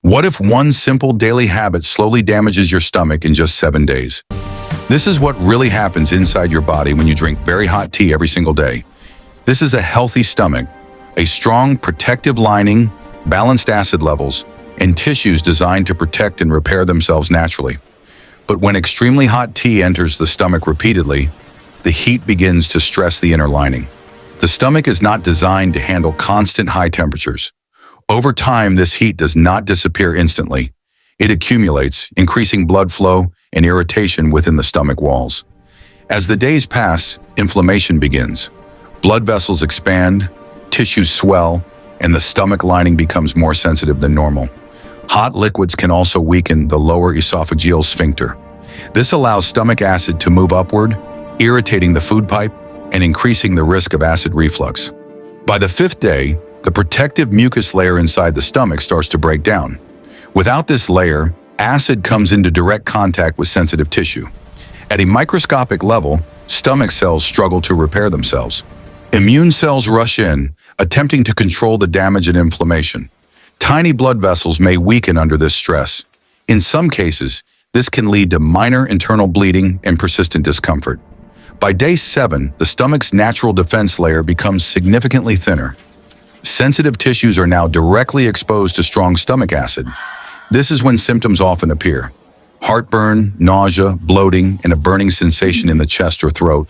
What if one simple daily habit slowly damages your stomach in just 7 days? This is what really happens inside your body when you drink very hot tea every single day. This is a healthy stomach, a strong protective lining, balanced acid levels, and tissues designed to protect and repair themselves naturally. But when extremely hot tea enters the stomach repeatedly, the heat begins to stress the inner lining. The stomach is not designed to handle constant high temperatures. Over time, this heat does not disappear instantly. It accumulates, increasing blood flow and irritation within the stomach walls. As the days pass, inflammation begins. Blood vessels expand, tissues swell, and the stomach lining becomes more sensitive than normal. Hot liquids can also weaken the lower esophageal sphincter. This allows stomach acid to move upward, irritating the food pipe and increasing the risk of acid reflux. By the 5th day, the protective mucus layer inside the stomach starts to break down. Without this layer, acid comes into direct contact with sensitive tissue. At a microscopic level, stomach cells struggle to repair themselves. Immune cells rush in, attempting to control the damage and inflammation. Tiny blood vessels may weaken under this stress. In some cases, this can lead to minor internal bleeding and persistent discomfort. By day 7, the stomach's natural defense layer becomes significantly thinner. Sensitive tissues are now directly exposed to strong stomach acid. This is when symptoms often appear: heartburn, nausea, bloating, and a burning sensation in the chest or throat.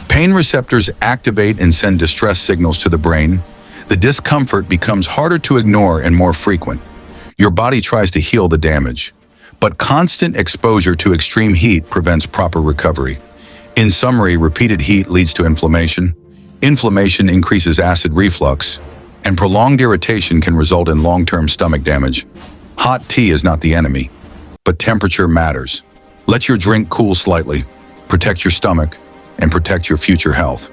Pain receptors activate and send distress signals to the brain. The discomfort becomes harder to ignore and more frequent. Your body tries to heal the damage, but constant exposure to extreme heat prevents proper recovery. In summary, repeated heat leads to inflammation. Inflammation increases acid reflux, and prolonged irritation can result in long-term stomach damage. Hot tea is not the enemy, but temperature matters. Let your drink cool slightly, protect your stomach, and protect your future health.